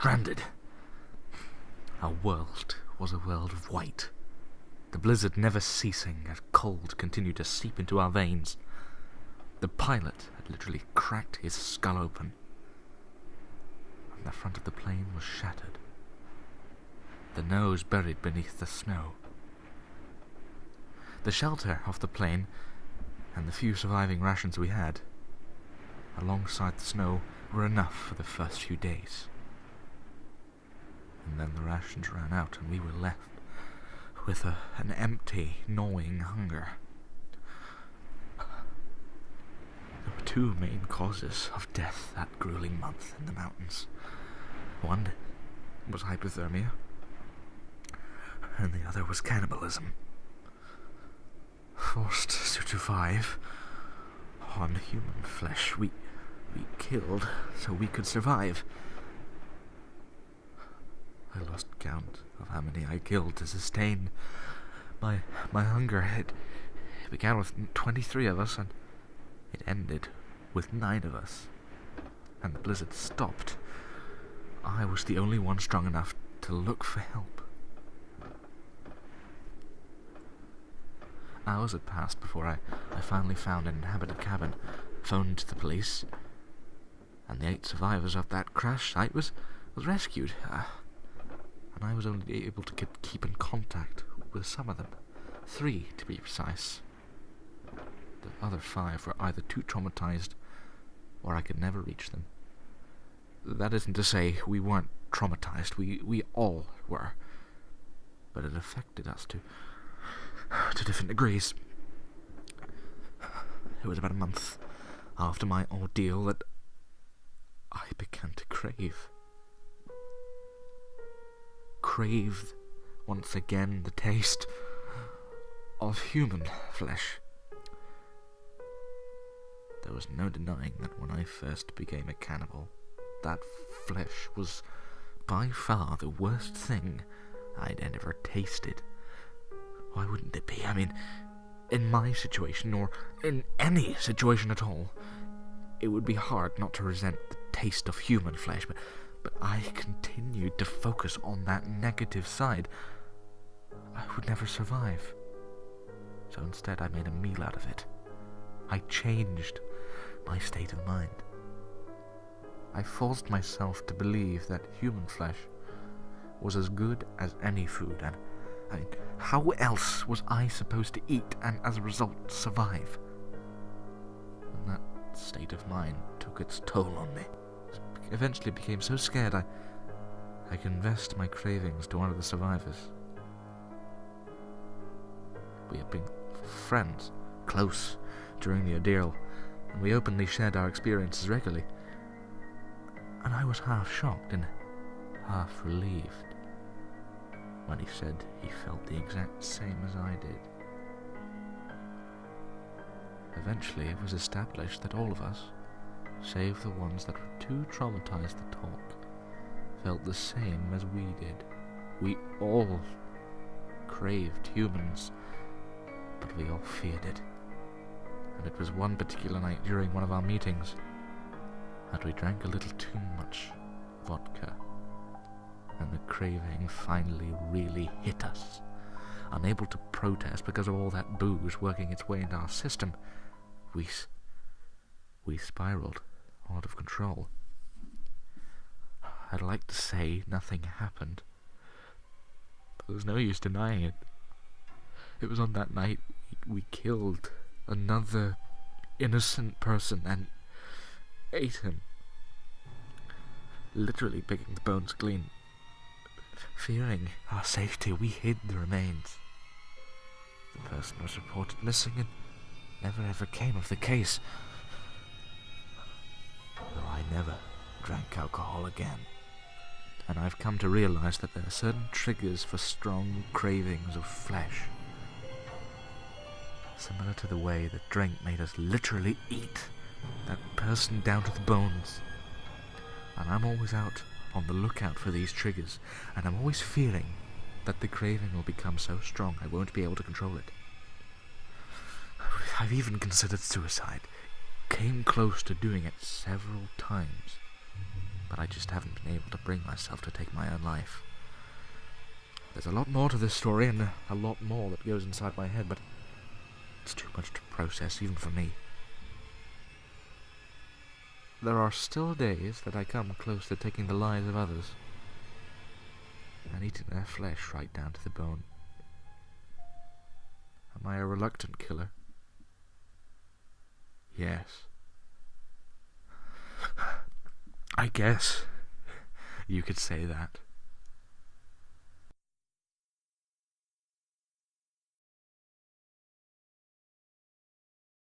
stranded. Our world was a world of white, the blizzard never ceasing as cold continued to seep into our veins. The pilot had literally cracked his skull open, and the front of the plane was shattered, the nose buried beneath the snow. The shelter of the plane and the few surviving rations we had, alongside the snow, were enough for the first few days. And then the rations ran out and we were left with an empty, gnawing hunger. There were two main causes of death that grueling month in the mountains. One was hypothermia, and the other was cannibalism. Forced to survive on human flesh, we killed so we could survive. I lost count of how many I killed to sustain my hunger. It began with 23 of us, and it ended with 9 of us. And the blizzard stopped. I was the only one strong enough to look for help. Hours had passed before I finally found an inhabited cabin, phoned the police, and the 8 survivors of that crash site was rescued. And I was only able to keep in contact with some of them. 3, to be precise. The other 5 were either too traumatized, or I could never reach them. That isn't to say we weren't traumatized. We all were. But it affected us to different degrees. It was about a month after my ordeal that I began to crave once again the taste of human flesh. There was no denying that when I first became a cannibal, that flesh was by far the worst thing I'd ever tasted. Why wouldn't it be? I mean, in my situation, or in any situation at all, it would be hard not to resent the taste of human flesh, but I continued to focus on that negative side. I would never survive. So instead I made a meal out of it. I changed my state of mind. I forced myself to believe that human flesh was as good as any food, and I mean, how else was I supposed to eat and as a result survive? And that state of mind took its toll on me. Eventually became so scared I confessed my cravings to one of the survivors. We had been friends, close, during the ordeal, and we openly shared our experiences regularly. And I was half shocked and half relieved when he said he felt the exact same as I did. Eventually it was established that all of us, save the ones that were too traumatized to talk, felt the same as we did. We all craved humans, but we all feared it. And it was one particular night during one of our meetings that we drank a little too much vodka, and the craving finally really hit us. Unable to protest because of all that booze working its way into our system, we spiraled out of control. I'd like to say nothing happened, but there's no use denying it. It was on that night we killed another innocent person and ate him, literally picking the bones clean. Fearing our safety, we hid the remains. The person was reported missing and never ever came of the case. Though I never drank alcohol again. And I've come to realize that there are certain triggers for strong cravings of flesh. Similar to the way that drink made us literally eat that person down to the bones. And I'm always out on the lookout for these triggers, and I'm always fearing that the craving will become so strong I won't be able to control it. I've even considered suicide, came close to doing it several times, but I just haven't been able to bring myself to take my own life. There's a lot more to this story, and a lot more that goes inside my head, but it's too much to process, even for me. There are still days that I come close to taking the lives of others, and eating their flesh right down to the bone. Am I a reluctant killer? Yes. I guess you could say that.